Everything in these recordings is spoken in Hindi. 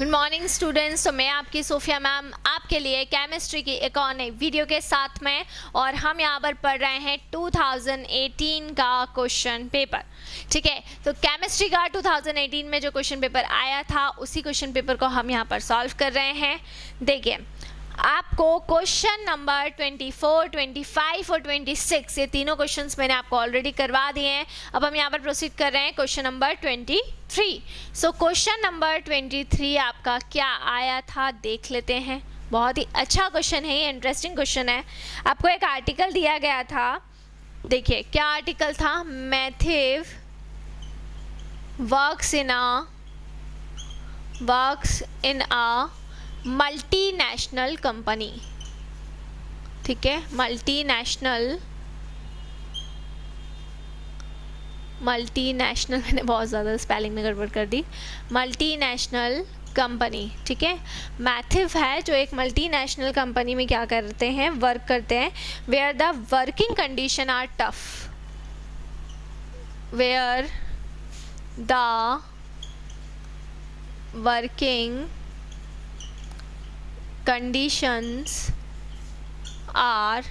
Good morning students. तो मैं आपकी सोफिया मैम आपके लिए केमिस्ट्री की एक और नई वीडियो के साथ में, और हम यहाँ पर पढ़ रहे हैं 2018 का क्वेश्चन पेपर। ठीक है, तो केमिस्ट्री का 2018 में जो क्वेश्चन पेपर आया था उसी क्वेश्चन पेपर को हम यहाँ पर सॉल्व कर रहे हैं। देखिए, आपको क्वेश्चन नंबर 24, 25 और 26 ये तीनों क्वेश्चंस मैंने आपको ऑलरेडी करवा दिए हैं। अब हम यहाँ पर प्रोसीड कर रहे हैं question number 23। So question number 23 आपका क्या आया था देख लेते हैं। बहुत ही अच्छा क्वेश्चन है, ये इंटरेस्टिंग क्वेश्चन है। आपको एक आर्टिकल दिया गया था, देखिए क्या आर्टिकल था। Matthew works in a multinational company. ठीक है, मल्टीनेशनल मैंने बहुत ज़्यादा स्पेलिंग में गड़बड़ कर दी। मल्टीनेशनल कंपनी, ठीक है। मैथिव है जो एक मल्टीनेशनल कंपनी में क्या करते हैं, वर्क करते हैं। Where the working condition are tough, where the working conditions are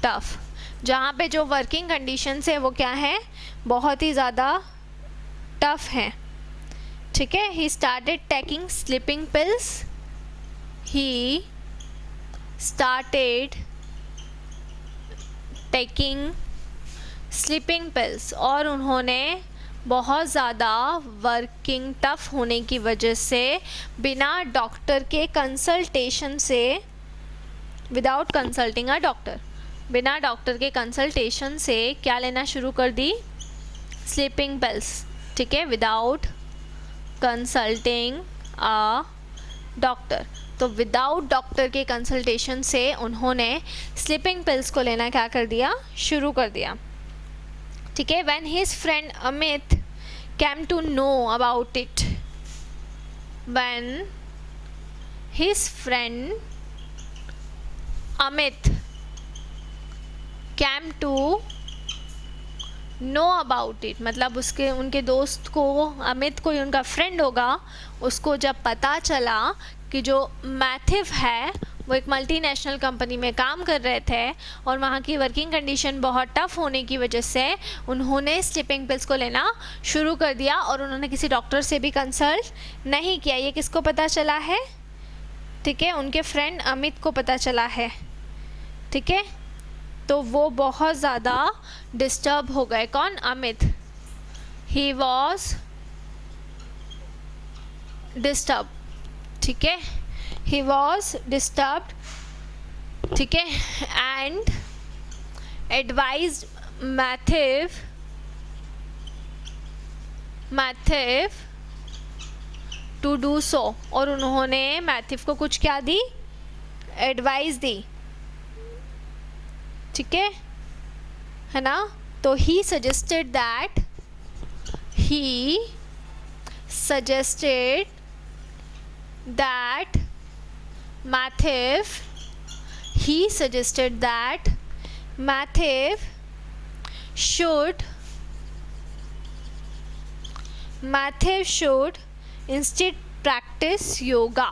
tough. जहाँ पे जो वर्किंग कंडीशंस है वो क्या है, बहुत ही ज़्यादा टफ है। ठीक है, he started taking sleeping pills, he started taking sleeping pills, और उन्होंने बहुत ज़्यादा वर्किंग टफ होने की वजह से बिना डॉक्टर के कंसल्टेशन से, विदाउट कंसल्टिंग अ डॉक्टर, बिना डॉक्टर के कंसल्टेशन से क्या लेना शुरू कर दी, स्लीपिंग पिल्स। ठीक है, विदाउट कंसल्टिंग अ डॉक्टर। तो विदाउट डॉक्टर के कंसल्टेशन से उन्होंने स्लीपिंग पिल्स को लेना क्या कर दिया, शुरू कर दिया। ठीक है, when his friend Amit came to know about it, when his friend Amit came to know about it, मतलब उनके दोस्त को, अमित कोई उनका फ्रेंड होगा, उसको जब पता चला कि जो मैथिव है वो एक मल्टीनेशनल कंपनी में काम कर रहे थे और वहाँ की वर्किंग कंडीशन बहुत टफ होने की वजह से उन्होंने स्लीपिंग पिल्स को लेना शुरू कर दिया, और उन्होंने किसी डॉक्टर से भी कंसल्ट नहीं किया। ये किसको पता चला है, ठीक है, उनके फ्रेंड अमित को पता चला है। ठीक है, तो वो बहुत ज़्यादा डिस्टर्ब हो गए। कौन, अमित। ही वॉज डिस्टर्ब, ठीक है, he was disturbed, ठीक है, and advised Mathiv to do so, और उन्होंने मैथिव को कुछ क्या दी, एडवाइस दी। ठीक है ना। तो he suggested that Mathiv should instead practice yoga.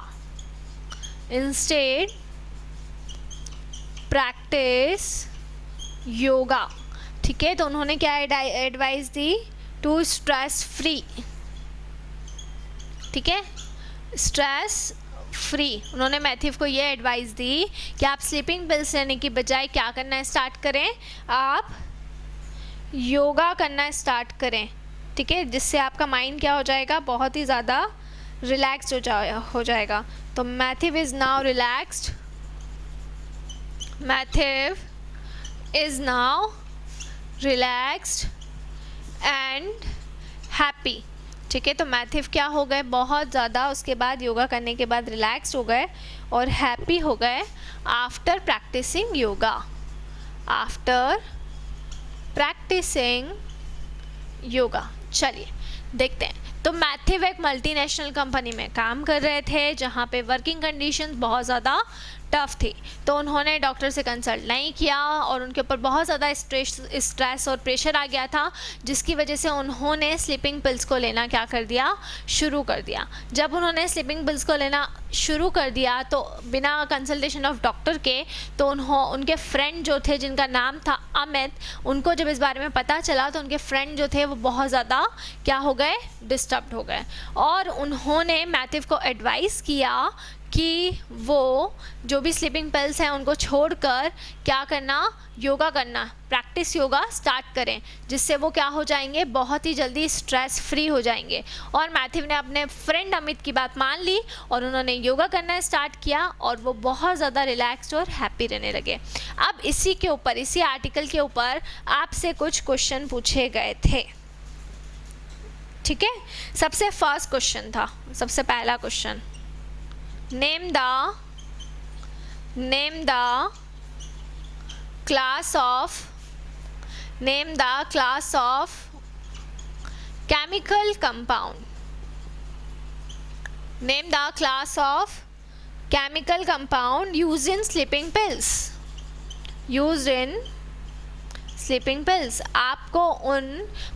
ठीक है, तो उन्होंने क्या एडवाइस दी, टू स्ट्रेस फ्री। ठीक है, स्ट्रेस फ्री। उन्होंने मैथिव को ये एडवाइस दी कि आप स्लीपिंग पिल्स लेने की बजाय क्या करना स्टार्ट करें, आप योगा करना स्टार्ट करें। ठीक है, जिससे आपका माइंड क्या हो जाएगा, बहुत ही ज़्यादा रिलैक्स्ड हो जाएगा। तो Matthew is now relaxed, Matthew is now relaxed and happy. ठीक है, तो मैथिव क्या हो गए, बहुत ज़्यादा उसके बाद योगा करने के बाद रिलैक्स्ड हो गए और हैप्पी हो गए आफ्टर प्रैक्टिसिंग योगा, चलिए देखते हैं। तो मैथिव एक मल्टीनेशनल कंपनी में काम कर रहे थे जहाँ पे वर्किंग कंडीशंस बहुत ज़्यादा टफ थी, तो उन्होंने डॉक्टर से कंसल्ट नहीं किया और उनके ऊपर बहुत ज़्यादा स्ट्रेस और प्रेशर आ गया था, जिसकी वजह से उन्होंने स्लीपिंग पिल्स को लेना क्या कर दिया, शुरू कर दिया। जब उन्होंने स्लीपिंग पिल्स को लेना शुरू कर दिया तो बिना कंसल्टेशन ऑफ डॉक्टर के, तो उनके फ्रेंड जो थे जिनका नाम था अमित, उनको जब इस बारे में पता चला तो उनके फ्रेंड जो थे वो बहुत ज़्यादा क्या हो गए, डिस्टर्ब हो गए, और उन्होंने मैथ्यू को एडवाइस किया कि वो जो भी स्लीपिंग पिल्स हैं उनको छोड़कर क्या करना, योगा करना, प्रैक्टिस योगा स्टार्ट करें, जिससे वो क्या हो जाएंगे, बहुत ही जल्दी स्ट्रेस फ्री हो जाएंगे। और मैथ्यू ने अपने फ्रेंड अमित की बात मान ली और उन्होंने योगा करना स्टार्ट किया और वो बहुत ज़्यादा रिलैक्स्ड और हैप्पी रहने लगे। अब इसी के ऊपर, इसी आर्टिकल के ऊपर आपसे कुछ क्वेश्चन पूछे गए थे, ठीक है। सबसे फर्स्ट क्वेश्चन था, सबसे पहला question, name the class of chemical compound. Name the class of chemical compound used in sleeping pills. Used in sleeping pills. आपको उन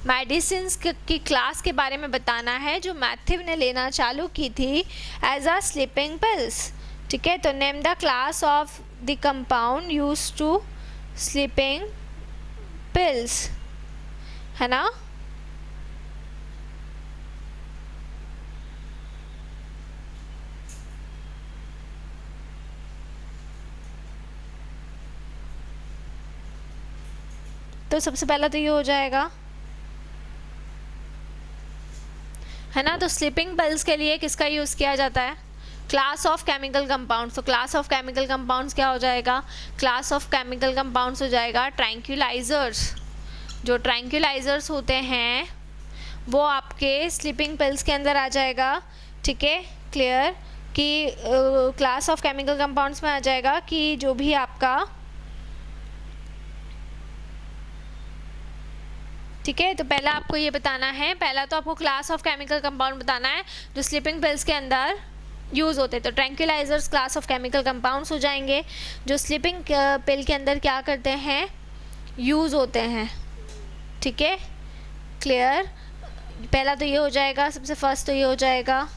मेडिसिन्स की क्लास के बारे में बताना है जो मैथ्यू ने लेना चालू की थी एज अ स्लीपिंग पिल्स, ठीक है। तो name the class of the compound use to sleeping pills, है ना। तो सबसे पहला तो ये हो जाएगा, है ना। तो स्लीपिंग पिल्स के लिए किसका यूज़ किया जाता है, क्लास ऑफ केमिकल कंपाउंड्स। तो क्लास ऑफ केमिकल कंपाउंड्स क्या हो जाएगा, क्लास ऑफ केमिकल कंपाउंड्स हो जाएगा ट्रैंक्विलाइजर्स। जो ट्रैंक्विलाइजर्स होते हैं वो आपके स्लीपिंग पिल्स के अंदर आ जाएगा, ठीक है, क्लियर। कि क्लास ऑफ केमिकल कंपाउंड्स में आ जाएगा कि जो भी आपका, ठीक है। तो पहला आपको ये बताना है, पहला तो आपको क्लास ऑफ केमिकल कंपाउंड बताना है जो स्लीपिंग पिल्स के अंदर यूज़ होते हैं। तो tranquillisers class of chemical compounds हो जाएंगे जो स्लीपिंग पिल के अंदर क्या करते हैं, यूज़ होते हैं, ठीक है, क्लियर। पहला तो ये हो जाएगा, सबसे फर्स्ट तो ये हो जाएगा,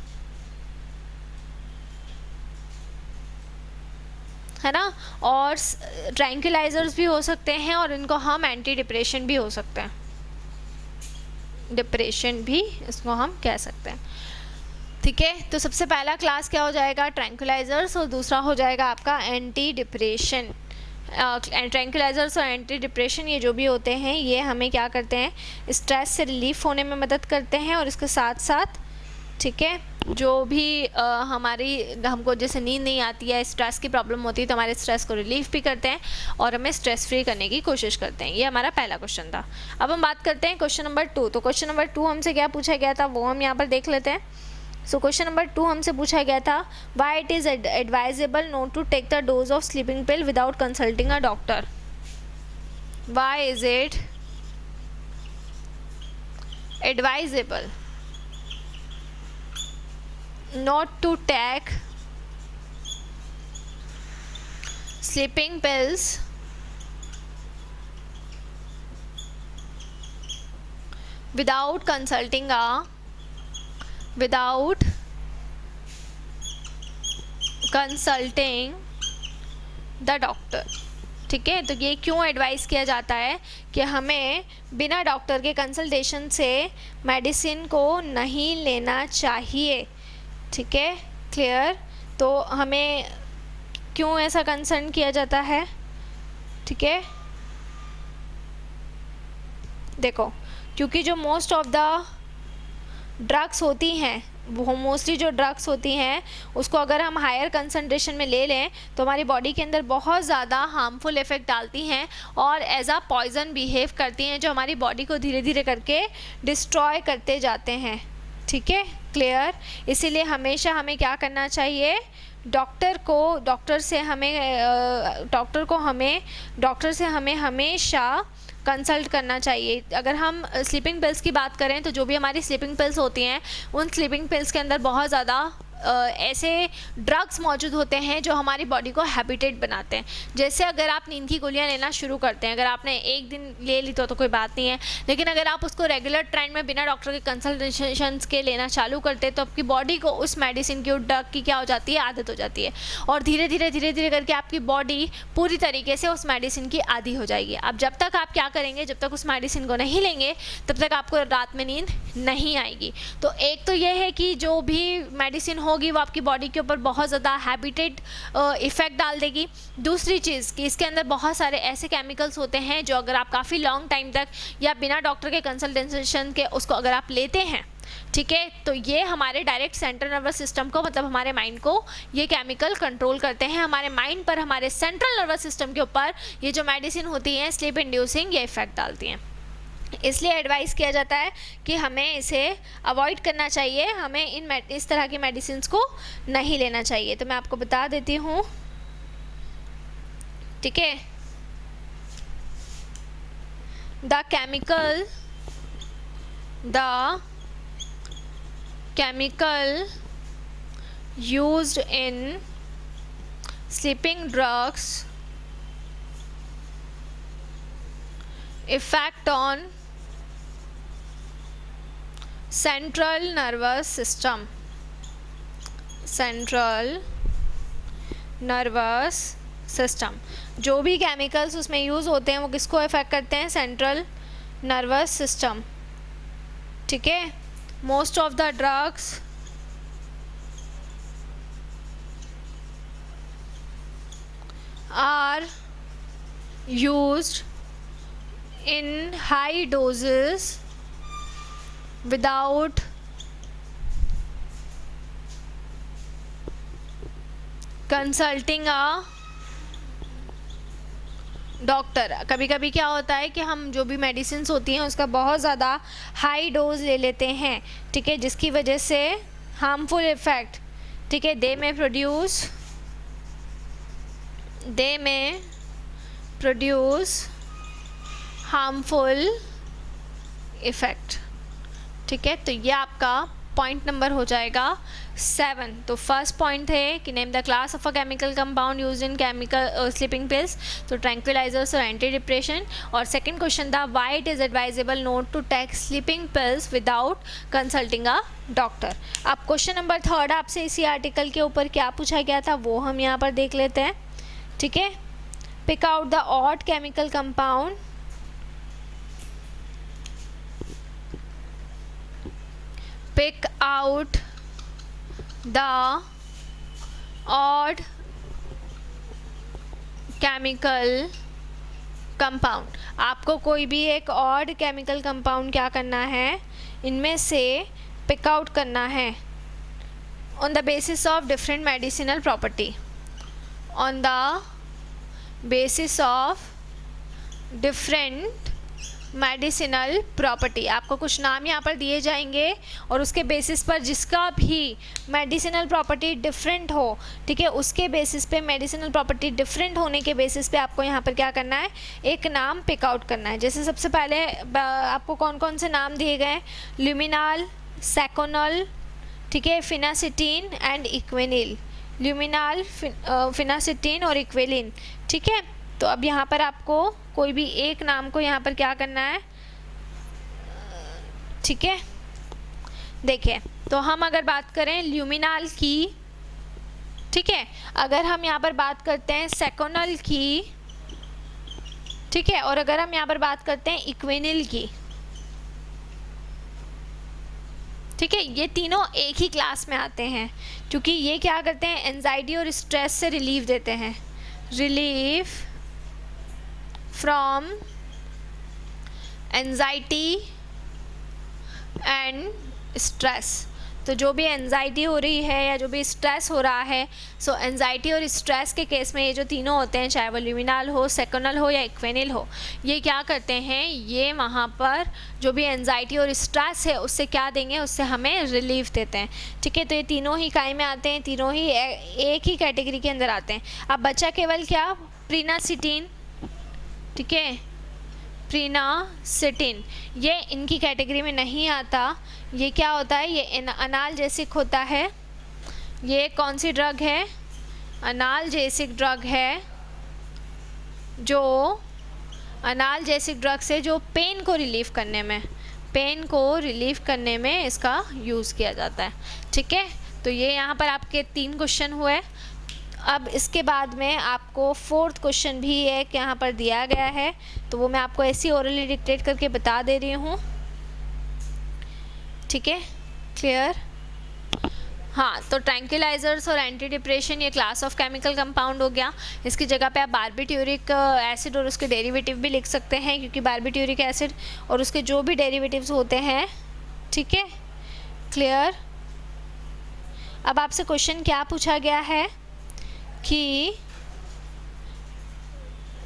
है ना। और ट्रैंक्विलाइजर्स भी हो सकते हैं और इनको हम एंटी डिप्रेशन भी हो सकते हैं, डिप्रेशन भी इसको हम कह सकते हैं, ठीक है। तो सबसे पहला क्लास क्या हो जाएगा, ट्रैंक्विलाइजर्स, और दूसरा हो जाएगा आपका एंटी डिप्रेशन। ट्रैंक्विलाइजर्स और एंटी डिप्रेशन ये जो भी होते हैं ये हमें क्या करते हैं, स्ट्रेस से रिलीफ होने में मदद करते हैं, और इसके साथ साथ, ठीक है, जो भी हमको जैसे नींद नहीं आती है, स्ट्रेस की प्रॉब्लम होती है, तो हमारे स्ट्रेस को रिलीफ भी करते हैं और हमें स्ट्रेस फ्री करने की कोशिश करते हैं। ये हमारा पहला क्वेश्चन था। अब हम बात करते हैं क्वेश्चन नंबर 2। तो क्वेश्चन नंबर 2 हमसे क्या पूछा गया था वो हम यहाँ पर देख लेते हैं। सो क्वेश्चन नंबर 2 हमसे पूछा गया था, why it is advisable not to take the dose of sleeping pill without consulting a doctor. Why is it advisable not to take sleeping pills without consulting the doctor, ठीक है। तो ये क्यों एडवाइस किया जाता है कि हमें बिना डॉक्टर के कंसल्टेशन से मेडिसिन को नहीं लेना चाहिए, ठीक है, क्लियर। तो हमें क्यों ऐसा कंसर्न किया जाता है, ठीक है, देखो, क्योंकि जो मोस्ट ऑफ द ड्रग्स होती हैं, वो मोस्टली जो ड्रग्स होती हैं उसको अगर हम हायर कंसंट्रेशन में ले लें तो हमारी बॉडी के अंदर बहुत ज़्यादा हार्मफुल इफ़ेक्ट डालती हैं और एज अ पॉइजन बिहेव करती हैं, जो हमारी बॉडी को धीरे धीरे करके डिस्ट्रॉय करते जाते हैं, ठीक है, क्लियर। इसीलिए हमेशा हमें क्या करना चाहिए, डॉक्टर से हमें हमेशा कंसल्ट करना चाहिए। अगर हम स्लीपिंग पिल्स की बात करें तो जो भी हमारी स्लीपिंग पिल्स होती हैं उन स्लीपिंग पिल्स के अंदर बहुत ज़्यादा ऐसे ड्रग्स मौजूद होते हैं जो हमारी बॉडी को हैबिटेट बनाते हैं। जैसे अगर आप नींद की गोलियां लेना शुरू करते हैं, अगर आपने एक दिन ले ली तो कोई बात नहीं है, लेकिन अगर आप उसको रेगुलर ट्रेंड में बिना डॉक्टर के कंसल्टेशंस के लेना चालू करते हैं तो आपकी बॉडी को उस मेडिसिन की, ड्रग की क्या हो जाती है, आदत हो जाती है, और धीरे धीरे करके आपकी बॉडी पूरी तरीके से उस मेडिसिन की आदी हो जाएगी। अब जब तक आप क्या करेंगे, जब तक उस मेडिसिन को नहीं लेंगे तब तक आपको रात में नींद नहीं आएगी। तो एक तो ये है कि जो भी मेडिसिन होगी वो आपकी बॉडी के ऊपर बहुत ज़्यादा हैबिटेट इफ़ेक्ट डाल देगी। दूसरी चीज़ कि इसके अंदर बहुत सारे ऐसे केमिकल्स होते हैं जो अगर आप काफ़ी लॉन्ग टाइम तक या बिना डॉक्टर के कंसल्टेशन के उसको अगर आप लेते हैं, ठीक है, तो ये हमारे डायरेक्ट सेंट्रल नर्वस सिस्टम को, मतलब हमारे माइंड को ये केमिकल कंट्रोल करते हैं। हमारे माइंड पर, हमारे सेंट्रल नर्वस सिस्टम के ऊपर ये जो मेडिसिन होती हैं स्लीप इंड्यूसिंग, ये इफ़ेक्ट डालती हैं। इसलिए एडवाइस किया जाता है कि हमें इसे अवॉइड करना चाहिए, हमें इस तरह की मेडिसिन को नहीं लेना चाहिए। तो मैं आपको बता देती हूँ, ठीक है, the chemical used in sleeping drugs effect on central nervous system, जो भी केमिकल्स उसमें यूज़ होते हैं वो किसको इफ़ेक्ट करते हैं, सेंट्रल नर्वस सिस्टम, ठीक है। Most of the drugs are used in high doses without consulting a doctor. कभी कभी क्या होता है कि हम जो भी मेडिसिन्स होती हैं उसका बहुत ज़्यादा हाई डोज ले लेते हैं, ठीक है, जिसकी वजह से हार्मफुल इफ़ेक्ट, ठीक है, दे में प्रोड्यूस हार्मफुल इफ़ेक्ट, ठीक है। तो ये आपका पॉइंट नंबर हो जाएगा 7। तो फर्स्ट पॉइंट है कि name the class of a chemical compound used in chemical sleeping pills, तो ट्रैंक्विलाइजर्स और एंटी डिप्रेशन। और सेकंड क्वेश्चन था why it is advisable not to take sleeping pills without consulting a doctor. अब क्वेश्चन नंबर 3 आपसे इसी आर्टिकल के ऊपर क्या पूछा गया था वो हम यहाँ पर देख लेते हैं, ठीक है। Pick out the odd chemical compound pick out the odd chemical compound। आपको कोई भी एक ऑड केमिकल कंपाउंड क्या करना है, इनमें से पिक आउट करना है on the basis of different medicinal property, on the basis of different medicinal property. आपको कुछ नाम यहाँ पर दिए जाएंगे और उसके बेसिस पर जिसका भी मेडिसिनल प्रॉपर्टी डिफरेंट हो, ठीक है, उसके बेसिस पे, मेडिसिनल प्रॉपर्टी डिफरेंट होने के बेसिस पे आपको यहाँ पर क्या करना है, एक नाम पिक आउट करना है। जैसे सबसे पहले आपको कौन कौन से नाम दिए गए, ल्यूमिनाल, सेकोनल, ठीक है, फिनासिटीन एंड इक्विनिल, ल्यूमिनाल, फिनासिटीन और इक्विलिन, ठीक है। तो अब यहाँ पर आपको कोई भी एक नाम को यहाँ पर क्या करना है, ठीक है। देखिए, तो हम अगर बात करें ल्यूमिनाल की, ठीक है, अगर हम यहाँ पर बात करते हैं सेकोनल की, ठीक है, और अगर हम यहाँ पर बात करते हैं इक्विनिल की, ठीक है, ये तीनों एक ही क्लास में आते हैं क्योंकि ये क्या करते हैं, एंजाइटी और स्ट्रेस से रिलीफ देते हैं, relief from anxiety and stress। तो जो भी एंजाइटी हो रही है या जो भी स्ट्रेस हो रहा है, सो एंजाइटी और स्ट्रेस के केस में ये जो तीनों होते हैं, चाहे वो ल्यूमिनाल हो, सेकोनल हो या इक्विनिल हो, ये क्या करते हैं, ये वहाँ पर जो भी एंजाइटी और स्ट्रेस है उससे क्या देंगे, उससे हमें रिलीफ देते हैं, ठीक है। तो ये तीनों ही काय में आते हैं, तीनों ही एक ही कैटेगरी के अंदर आते हैं। अब बचा केवल क्या, प्रीनासिटीन, ठीक है, प्रीनासिटीन, ये इनकी कैटेगरी में नहीं आता। ये क्या होता है, ये अनाल्जेसिक होता है, ये कौन सी ड्रग है? अनाल्जेसिक ड्रग है, जो अनाल्जेसिक ड्रग से जो पेन को रिलीव करने में इसका यूज़ किया जाता है। ठीक है, तो ये यहाँ पर आपके 3 क्वेश्चन हुए। अब इसके बाद में आपको 4th क्वेश्चन भी एक यहाँ पर दिया गया है, तो वो मैं आपको ऐसी ओरली डिक्टेट करके बता दे रही हूँ। ठीक है, क्लियर? हाँ, तो ट्रैंक्विलाइजर्स और एंटी डिप्रेशन ये क्लास ऑफ केमिकल कंपाउंड हो गया। इसकी जगह पे आप बारबिट्यूरिक एसिड और उसके डेरिवेटिव भी लिख सकते हैं, क्योंकि बारबिट्यूरिक एसिड और उसके जो भी डेरिवेटिव्स होते हैं। ठीक है, क्लियर? अब आपसे क्वेश्चन क्या पूछा गया है कि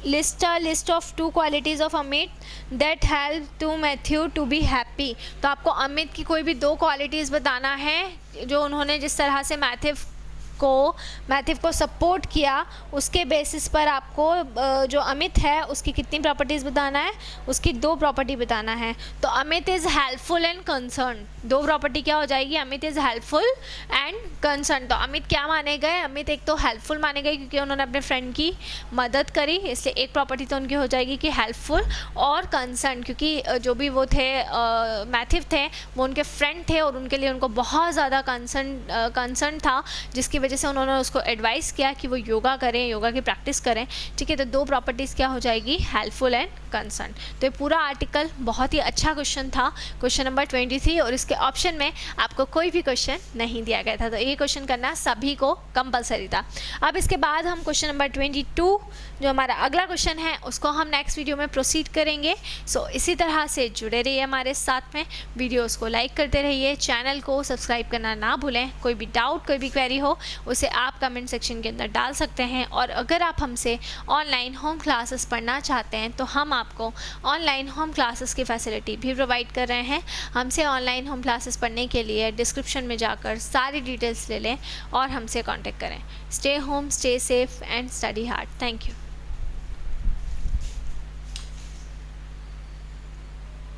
list of 2 qualities of Amit that help to Matthew to be happy. तो आपको अमित की कोई भी 2 क्वालिटीज़ बताना है जो उन्होंने जिस तरह से मैथ्यू को सपोर्ट किया, उसके बेसिस पर आपको जो अमित है उसकी कितनी प्रॉपर्टीज़ बताना है? उसकी 2 प्रॉपर्टी बताना है। तो Amit is helpful and concern, 2 property क्या हो जाएगी? Amit is helpful and concern. तो अमित क्या माने गए? अमित एक तो हेल्पफुल माने गए क्योंकि उन्होंने अपने फ्रेंड की मदद करी, इसलिए एक प्रॉपर्टी तो उनकी हो जाएगी कि हेल्पफुल, और कंसर्न क्योंकि जो भी वो थे मैथ्यू थे वो उनके फ्रेंड थे और उनके लिए उनको बहुत ज़्यादा कंसर्न था, जिसकी वजह से उन्होंने उसको एडवाइस किया कि वो योगा करें, योगा की प्रैक्टिस करें। ठीक है, तो 2 प्रॉपर्टीज़ क्या हो जाएगी? Helpful and concern. तो ये पूरा आर्टिकल बहुत ही अच्छा क्वेश्चन था, क्वेश्चन नंबर 23, और इसके ऑप्शन में आपको कोई भी क्वेश्चन नहीं दिया गया था, तो ये क्वेश्चन करना सभी को कंपलसरी था। अब इसके बाद हम क्वेश्चन नंबर 22 जो हमारा अगला क्वेश्चन है उसको हम नेक्स्ट वीडियो में प्रोसीड करेंगे। सो इसी तरह से जुड़े रहिए हमारे साथ में, वीडियोज़ को लाइक करते रहिए, चैनल को सब्सक्राइब करना ना भूलें। कोई भी डाउट, कोई भी क्वेरी हो उसे आप कमेंट सेक्शन के अंदर डाल सकते हैं, और अगर आप हमसे ऑनलाइन होम क्लासेस पढ़ना चाहते हैं तो हम आपको ऑनलाइन होम क्लासेस की फैसिलिटी भी प्रोवाइड कर रहे हैं। हमसे ऑनलाइन होम क्लासेस पढ़ने के लिए डिस्क्रिप्शन में जाकर सारी डिटेल्स ले लें और हमसे कांटेक्ट करें। Stay home, stay safe and study hard. Thank you.